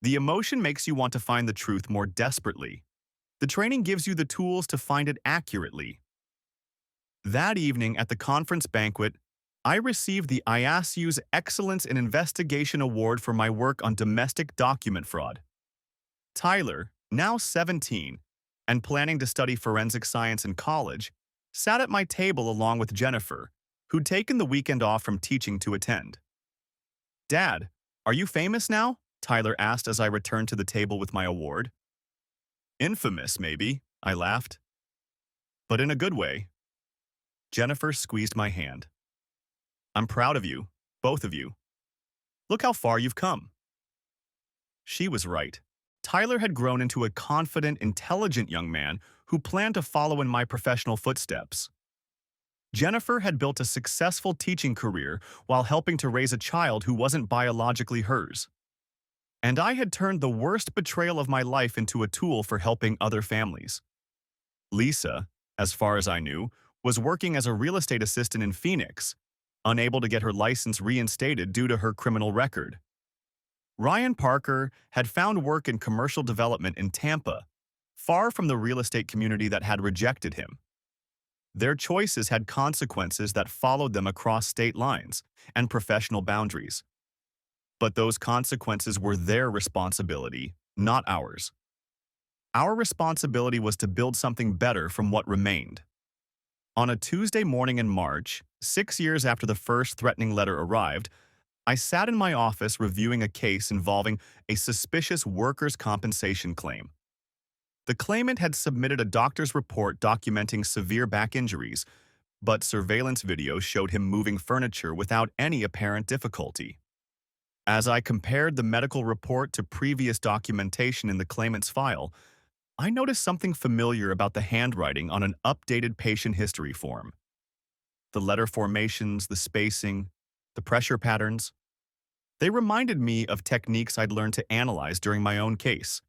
"The emotion makes you want to find the truth more desperately. The training gives you the tools to find it accurately." That evening at the conference banquet, I received the IASU's Excellence in Investigation Award for my work on domestic document fraud. Tyler, now 17, and planning to study forensic science in college, sat at my table along with Jennifer, who'd taken the weekend off from teaching to attend. "Dad, are you famous now?" Tyler asked as I returned to the table with my award. "Infamous, maybe," I laughed. "But in a good way." Jennifer squeezed my hand. "I'm proud of you, both of you. Look how far you've come." She was right. Tyler had grown into a confident, intelligent young man who planned to follow in my professional footsteps. Jennifer had built a successful teaching career while helping to raise a child who wasn't biologically hers. And I had turned the worst betrayal of my life into a tool for helping other families. Lisa, as far as I knew, was working as a real estate assistant in Phoenix, unable to get her license reinstated due to her criminal record. Ryan Parker had found work in commercial development in Tampa, far from the real estate community that had rejected him. Their choices had consequences that followed them across state lines and professional boundaries. But those consequences were their responsibility, not ours. Our responsibility was to build something better from what remained. On a Tuesday morning in March, 6 years after the first threatening letter arrived, I sat in my office reviewing a case involving a suspicious workers' compensation claim. The claimant had submitted a doctor's report documenting severe back injuries, but surveillance video showed him moving furniture without any apparent difficulty. As I compared the medical report to previous documentation in the claimant's file, I noticed something familiar about the handwriting on an updated patient history form. The letter formations, the spacing, the pressure patterns. They reminded me of techniques I'd learned to analyze during my own case.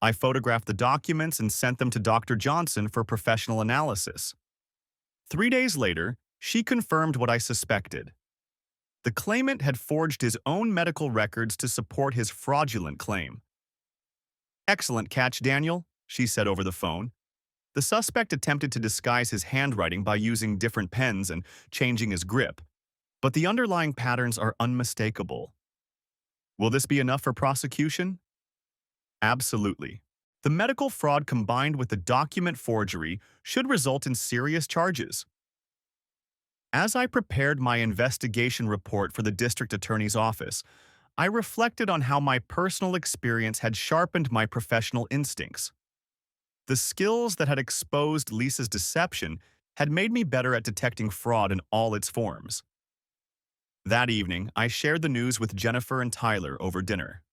I photographed the documents and sent them to Dr. Johnson for professional analysis. 3 days later, she confirmed what I suspected. The claimant had forged his own medical records to support his fraudulent claim. "Excellent catch, Daniel," she said over the phone. The suspect attempted to disguise his handwriting by using different pens and changing his grip, but the underlying patterns are unmistakable. Will this be enough for prosecution? Absolutely. The medical fraud combined with the document forgery should result in serious charges. As I prepared my investigation report for the district attorney's office, I reflected on how my personal experience had sharpened my professional instincts. The skills that had exposed Lisa's deception had made me better at detecting fraud in all its forms. That evening, I shared the news with Jennifer and Tyler over dinner.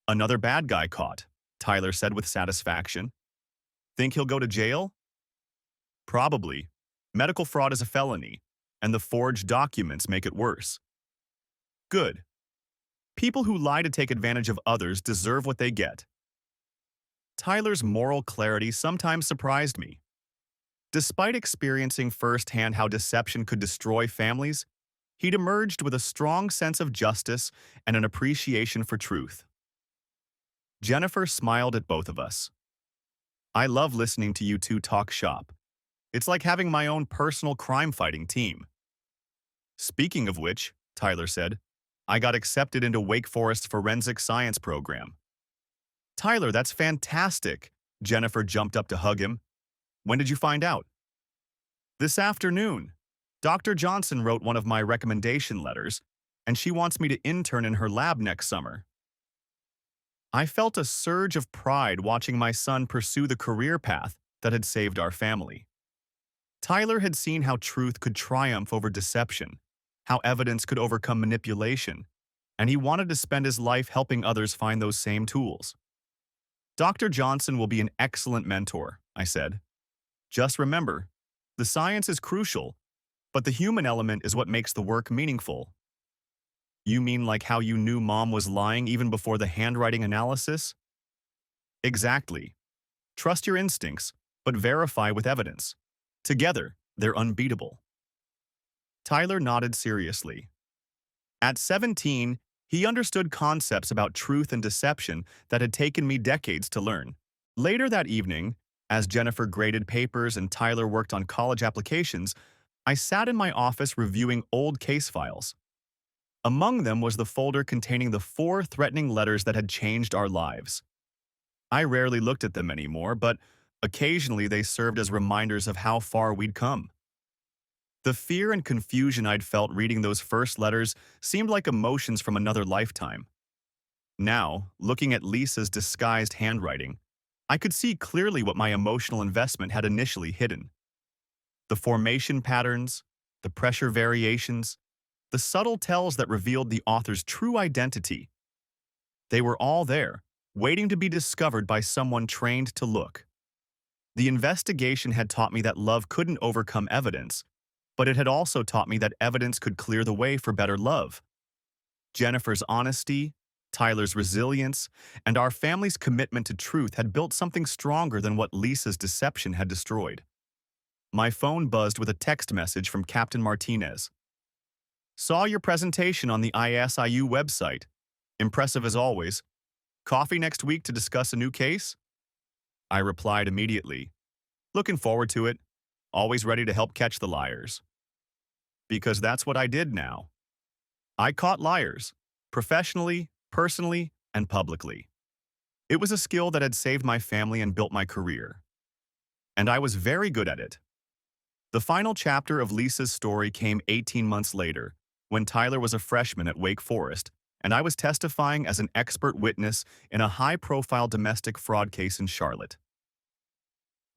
"Another bad guy caught," Tyler said with satisfaction. "Think he'll go to jail?" "Probably. Medical fraud is a felony, and the forged documents make it worse." "Good. People who lie to take advantage of others deserve what they get." Tyler's moral clarity sometimes surprised me. Despite experiencing firsthand how deception could destroy families, he'd emerged with a strong sense of justice and an appreciation for truth. Jennifer smiled at both of us. "I love listening to you two talk shop. It's like having my own personal crime-fighting team." "Speaking of which," Tyler said, "I got accepted into Wake Forest's forensic science program." "Tyler, that's fantastic!" Jennifer jumped up to hug him. "When did you find out?" "This afternoon. Dr. Johnson wrote one of my recommendation letters, and she wants me to intern in her lab next summer." I felt a surge of pride watching my son pursue the career path that had saved our family. Tyler had seen how truth could triumph over deception, how evidence could overcome manipulation, and he wanted to spend his life helping others find those same tools. "Dr. Johnson will be an excellent mentor," I said. "Just remember, the science is crucial, but the human element is what makes the work meaningful." "You mean like how you knew Mom was lying even before the handwriting analysis?" "Exactly. Trust your instincts, but verify with evidence. Together, they're unbeatable." Tyler nodded seriously. At 17, he understood concepts about truth and deception that had taken me decades to learn. Later that evening, as Jennifer graded papers and Tyler worked on college applications, I sat in my office reviewing old case files. Among them was the folder containing the 4 threatening letters that had changed our lives. I rarely looked at them anymore, but occasionally they served as reminders of how far we'd come. The fear and confusion I'd felt reading those first letters seemed like emotions from another lifetime. Now, looking at Lisa's disguised handwriting, I could see clearly what my emotional investment had initially hidden. The formation patterns, the pressure variations, the subtle tells that revealed the author's true identity. They were all there, waiting to be discovered by someone trained to look. The investigation had taught me that love couldn't overcome evidence, but it had also taught me that evidence could clear the way for better love. Jennifer's honesty, Tyler's resilience, and our family's commitment to truth had built something stronger than what Lisa's deception had destroyed. My phone buzzed with a text message from Captain Martinez. "Saw your presentation on the ISIU website. Impressive as always. Coffee next week to discuss a new case?" I replied immediately. "Looking forward to it. Always ready to help catch the liars." Because that's what I did now. I caught liars, professionally, personally, and publicly. It was a skill that had saved my family and built my career. And I was very good at it. The final chapter of Lisa's story came 18 months later, when Tyler was a freshman at Wake Forest, and I was testifying as an expert witness in a high-profile domestic fraud case in Charlotte.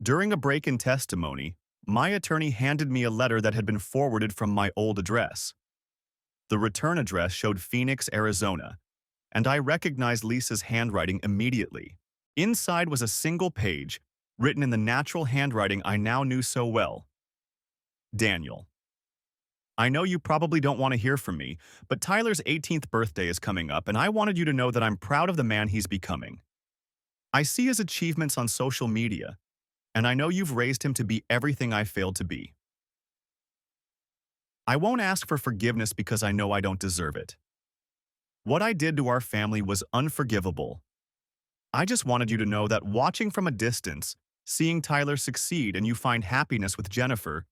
During a break-in testimony, my attorney handed me a letter that had been forwarded from my old address. The return address showed Phoenix, Arizona, and I recognized Lisa's handwriting immediately. Inside was a single page, written in the natural handwriting I now knew so well. "Daniel, I know you probably don't want to hear from me, but Tyler's 18th birthday is coming up, and I wanted you to know that I'm proud of the man he's becoming. I see his achievements on social media, and I know you've raised him to be everything I failed to be. I won't ask for forgiveness because I know I don't deserve it. What I did to our family was unforgivable. I just wanted you to know that watching from a distance, seeing Tyler succeed and you find happiness with Jennifer,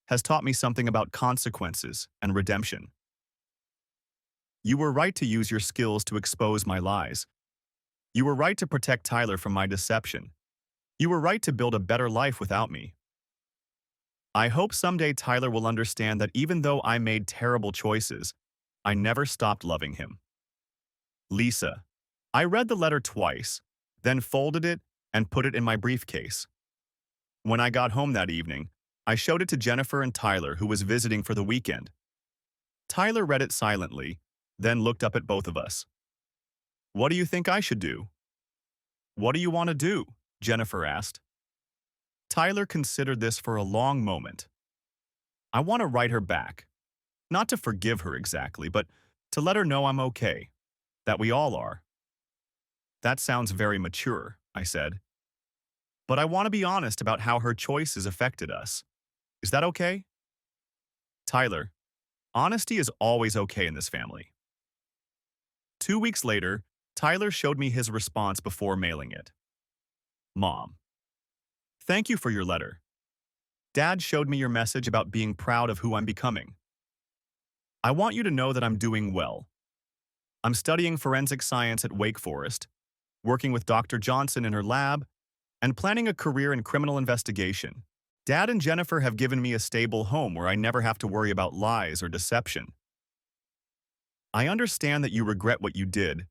has taught me something about consequences and redemption. You were right to use your skills to expose my lies. You were right to protect Tyler from my deception. You were right to build a better life without me. I hope someday Tyler will understand that even though I made terrible choices, I never stopped loving him." Lisa. I read the letter twice, then folded it and put it in my briefcase. When I got home that evening, I showed it to Jennifer and Tyler, who was visiting for the weekend. Tyler read it silently, then looked up at both of us. What do you think I should do? What do you want to do? Jennifer asked. Tyler considered this for a long moment. I want to write her back. Not to forgive her exactly, but to let her know I'm okay. That we all are. That sounds very mature, I said. But I want to be honest about how her choices affected us. Is that okay? Tyler, honesty is always okay in this family. 2 weeks later, Tyler showed me his response before mailing it. Mom, thank you for your letter. Dad showed me your message about being proud of who I'm becoming. I want you to know that I'm doing well. I'm studying forensic science at Wake Forest, working with Dr. Johnson in her lab, and planning a career in criminal investigation. Dad and Jennifer have given me a stable home where I never have to worry about lies or deception. I understand that you regret what you did,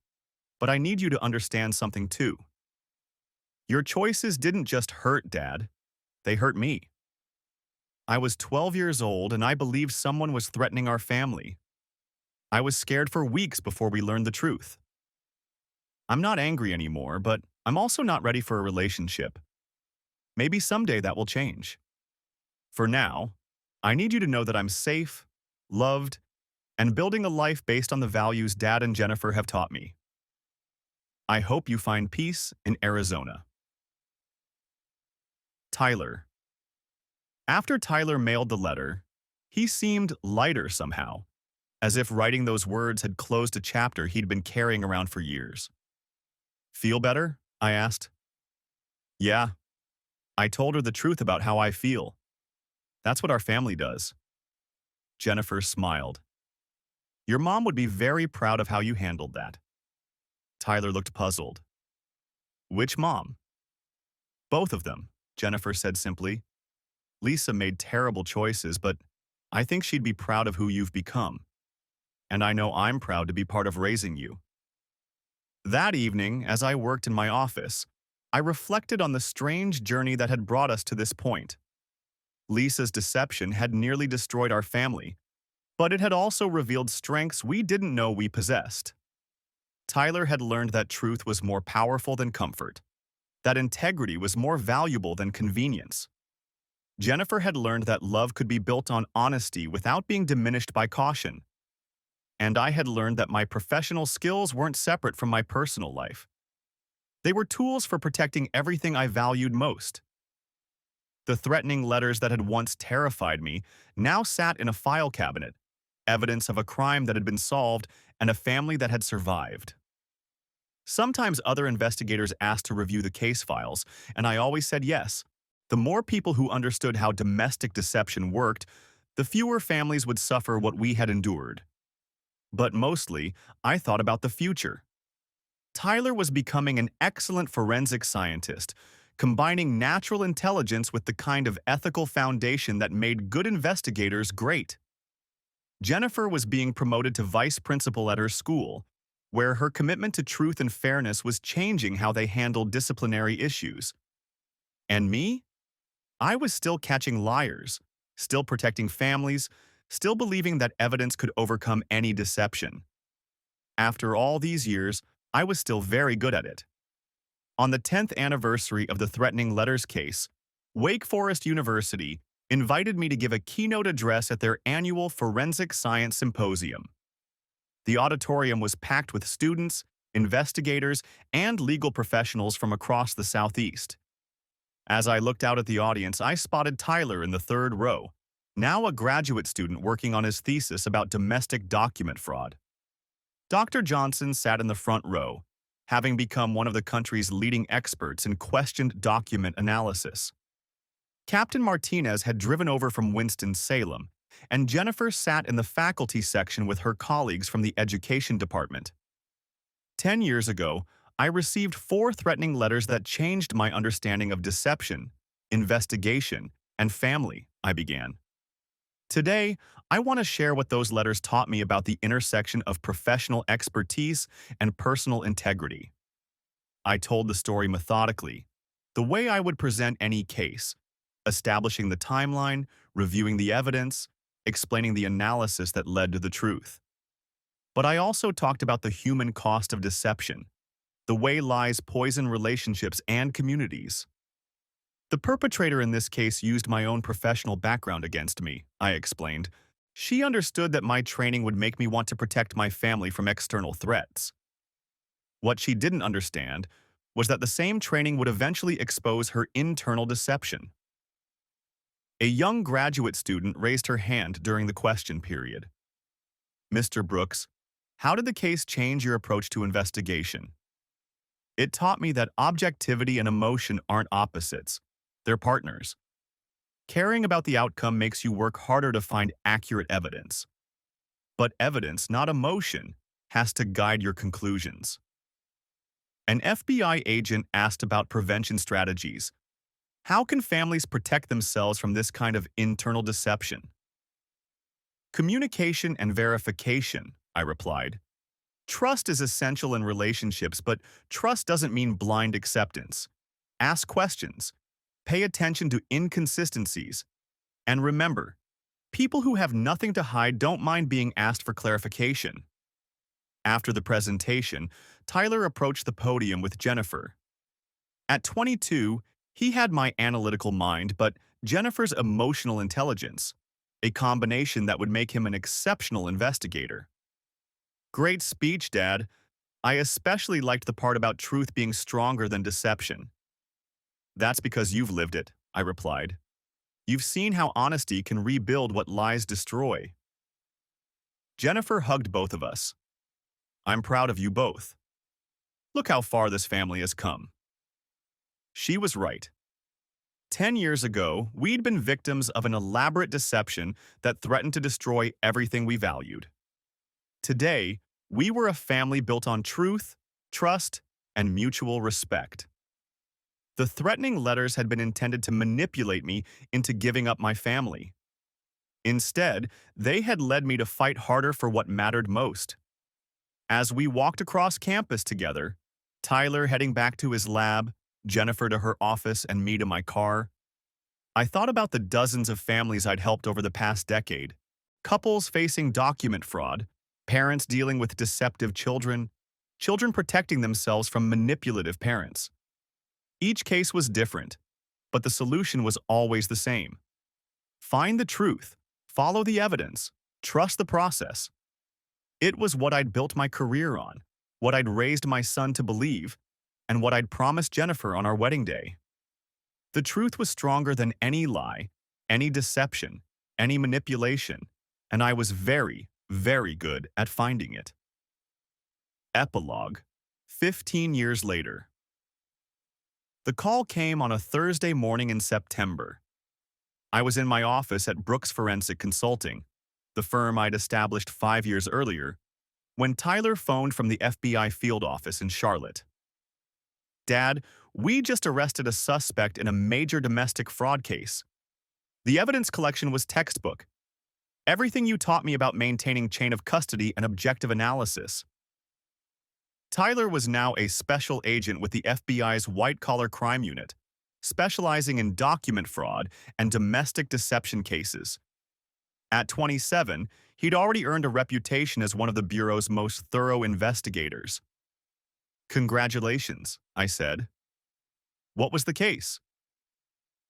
but I need you to understand something too. Your choices didn't just hurt Dad, they hurt me. I was 12 years old and I believed someone was threatening our family. I was scared for weeks before we learned the truth. I'm not angry anymore, but I'm also not ready for a relationship. Maybe someday that will change. For now, I need you to know that I'm safe, loved, and building a life based on the values Dad and Jennifer have taught me. I hope you find peace in Arizona. Tyler. After Tyler mailed the letter, he seemed lighter somehow, as if writing those words had closed a chapter he'd been carrying around for years. Feel better? I asked. Yeah. I told her the truth about how I feel. That's what our family does. Jennifer smiled. Your mom would be very proud of how you handled that. Tyler looked puzzled. Which mom? Both of them, Jennifer said simply. Lisa made terrible choices, but I think she'd be proud of who you've become. And I know I'm proud to be part of raising you. That evening, as I worked in my office, I reflected on the strange journey that had brought us to this point. Lisa's deception had nearly destroyed our family, but it had also revealed strengths we didn't know we possessed. Tyler had learned that truth was more powerful than comfort, that integrity was more valuable than convenience. Jennifer had learned that love could be built on honesty without being diminished by caution. And I had learned that my professional skills weren't separate from my personal life. They were tools for protecting everything I valued most. The threatening letters that had once terrified me now sat in a file cabinet, evidence of a crime that had been solved and a family that had survived. Sometimes other investigators asked to review the case files, and I always said yes. The more people who understood how domestic deception worked, the fewer families would suffer what we had endured. But mostly, I thought about the future. Tyler was becoming an excellent forensic scientist, combining natural intelligence with the kind of ethical foundation that made good investigators great. Jennifer was being promoted to vice principal at her school, where her commitment to truth and fairness was changing how they handled disciplinary issues. And me? I was still catching liars, still protecting families, still believing that evidence could overcome any deception. After all these years, I was still very good at it. On the 10th anniversary of the threatening letters case, Wake Forest University invited me to give a keynote address at their annual Forensic Science Symposium. The auditorium was packed with students, investigators, and legal professionals from across the Southeast. As I looked out at the audience, I spotted Tyler in the third row, now a graduate student working on his thesis about domestic document fraud. Dr. Johnson sat in the front row, having become one of the country's leading experts in questioned document analysis. Captain Martinez had driven over from Winston-Salem, and Jennifer sat in the faculty section with her colleagues from the education department. 10 years ago, I received 4 threatening letters that changed my understanding of deception, investigation, and family, I began. Today, I want to share what those letters taught me about the intersection of professional expertise and personal integrity. I told the story methodically, the way I would present any case, establishing the timeline, reviewing the evidence, explaining the analysis that led to the truth. But I also talked about the human cost of deception, the way lies poison relationships and communities. The perpetrator in this case used my own professional background against me, I explained. She understood that my training would make me want to protect my family from external threats. What she didn't understand was that the same training would eventually expose her internal deception. A young graduate student raised her hand during the question period. Mr. Brooks, how did the case change your approach to investigation? It taught me that objectivity and emotion aren't opposites. They're partners. Caring about the outcome makes you work harder to find accurate evidence. But evidence, not emotion, has to guide your conclusions. An FBI agent asked about prevention strategies. How can families protect themselves from this kind of internal deception? Communication and verification, I replied. Trust is essential in relationships, but trust doesn't mean blind acceptance. Ask questions. Pay attention to inconsistencies. And remember, people who have nothing to hide don't mind being asked for clarification. After the presentation, Tyler approached the podium with Jennifer. At 22, he had my analytical mind, but Jennifer's emotional intelligence, a combination that would make him an exceptional investigator. Great speech, Dad. I especially liked the part about truth being stronger than deception. That's because you've lived it, I replied. You've seen how honesty can rebuild what lies destroy. Jennifer hugged both of us. I'm proud of you both. Look how far this family has come. She was right. 10 years ago, we'd been victims of an elaborate deception that threatened to destroy everything we valued. Today, we were a family built on truth, trust, and mutual respect. The threatening letters had been intended to manipulate me into giving up my family. Instead, they had led me to fight harder for what mattered most. As we walked across campus together, Tyler heading back to his lab, Jennifer to her office, and me to my car, I thought about the dozens of families I'd helped over the past decade. Couples facing document fraud, parents dealing with deceptive children, children protecting themselves from manipulative parents. Each case was different, but the solution was always the same. Find the truth, follow the evidence, trust the process. It was what I'd built my career on, what I'd raised my son to believe, and what I'd promised Jennifer on our wedding day. The truth was stronger than any lie, any deception, any manipulation, and I was very, very good at finding it. Epilogue, 15 years later. The call came on a Thursday morning in September. I was in my office at Brooks Forensic Consulting, the firm I'd established 5 years earlier, when Tyler phoned from the FBI field office in Charlotte. Dad, we just arrested a suspect in a major domestic fraud case. The evidence collection was textbook. Everything you taught me about maintaining chain of custody and objective analysis. Tyler was now a special agent with the FBI's white-collar crime unit, specializing in document fraud and domestic deception cases. At 27, he'd already earned a reputation as one of the Bureau's most thorough investigators. Congratulations, I said. What was the case?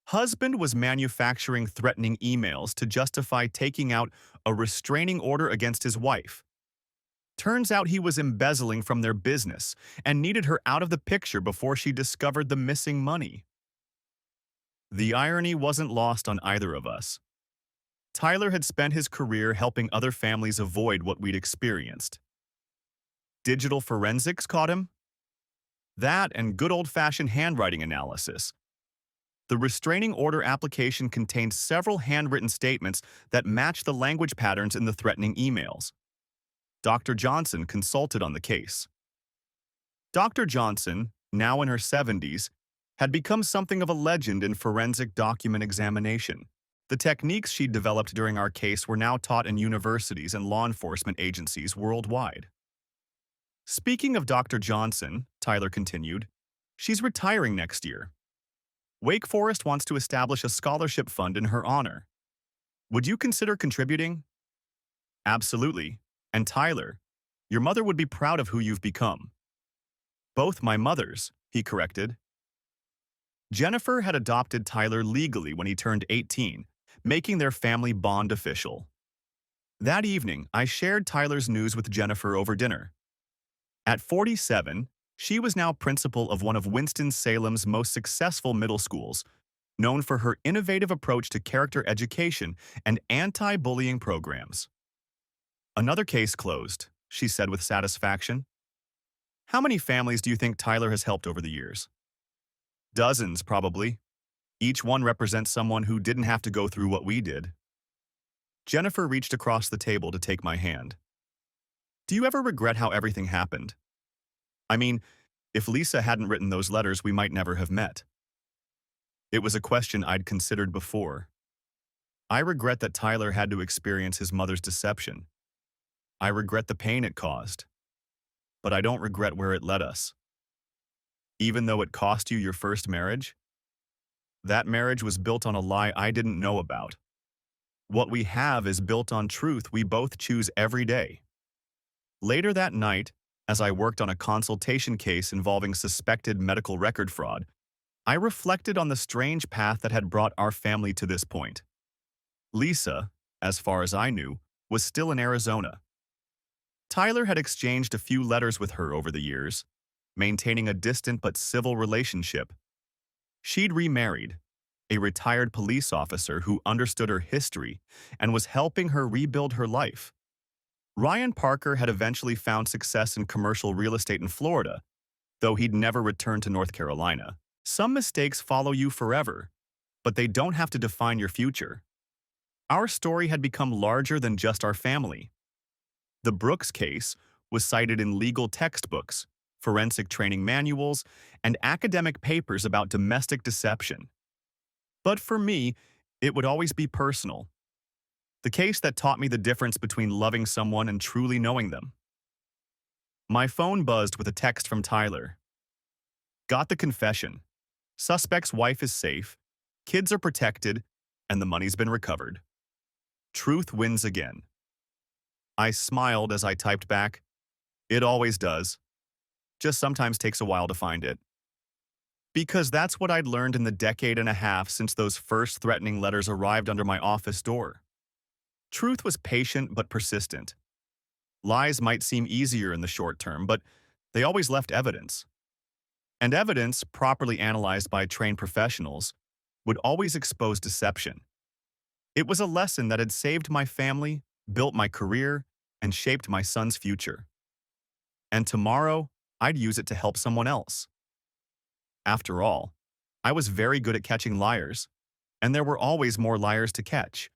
Husband was manufacturing threatening emails to justify taking out a restraining order against his wife. Turns out he was embezzling from their business and needed her out of the picture before she discovered the missing money. The irony wasn't lost on either of us. Tyler had spent his career helping other families avoid what we'd experienced. Digital forensics caught him? That and good old-fashioned handwriting analysis. The restraining order application contained several handwritten statements that matched the language patterns in the threatening emails. Dr. Johnson consulted on the case. Dr. Johnson, now in her 70s, had become something of a legend in forensic document examination. The techniques she'd developed during our case were now taught in universities and law enforcement agencies worldwide. Speaking of Dr. Johnson, Tyler continued, she's retiring next year. Wake Forest wants to establish a scholarship fund in her honor. Would you consider contributing? Absolutely. And Tyler, your mother would be proud of who you've become. Both my mothers, he corrected. Jennifer had adopted Tyler legally when he turned 18, making their family bond official. That evening, I shared Tyler's news with Jennifer over dinner. At 47, she was now principal of one of Winston-Salem's most successful middle schools, known for her innovative approach to character education and anti-bullying programs. Another case closed, she said with satisfaction. How many families do you think Tyler has helped over the years? Dozens, probably. Each one represents someone who didn't have to go through what we did. Jennifer reached across the table to take my hand. Do you ever regret how everything happened? I mean, if Lisa hadn't written those letters, we might never have met. It was a question I'd considered before. I regret that Tyler had to experience his mother's deception. I regret the pain it caused. But I don't regret where it led us. Even though it cost you your first marriage? That marriage was built on a lie I didn't know about. What we have is built on truth we both choose every day. Later that night, as I worked on a consultation case involving suspected medical record fraud, I reflected on the strange path that had brought our family to this point. Lisa, as far as I knew, was still in Arizona. Tyler had exchanged a few letters with her over the years, maintaining a distant but civil relationship. She'd remarried, a retired police officer who understood her history and was helping her rebuild her life. Ryan Parker had eventually found success in commercial real estate in Florida, though he'd never returned to North Carolina. Some mistakes follow you forever, but they don't have to define your future. Our story had become larger than just our family. The Brooks case was cited in legal textbooks, forensic training manuals, and academic papers about domestic deception. But for me, it would always be personal. The case that taught me the difference between loving someone and truly knowing them. My phone buzzed with a text from Tyler. Got the confession. Suspect's wife is safe, kids are protected, and the money's been recovered. Truth wins again. I smiled as I typed back, it always does. Just sometimes takes a while to find it. Because that's what I'd learned in the decade and a half since those first threatening letters arrived under my office door. Truth was patient but persistent. Lies might seem easier in the short term, but they always left evidence. And evidence, properly analyzed by trained professionals, would always expose deception. It was a lesson that had saved my family, built my career, and shaped my son's future. And tomorrow, I'd use it to help someone else. After all, I was very good at catching liars, and there were always more liars to catch.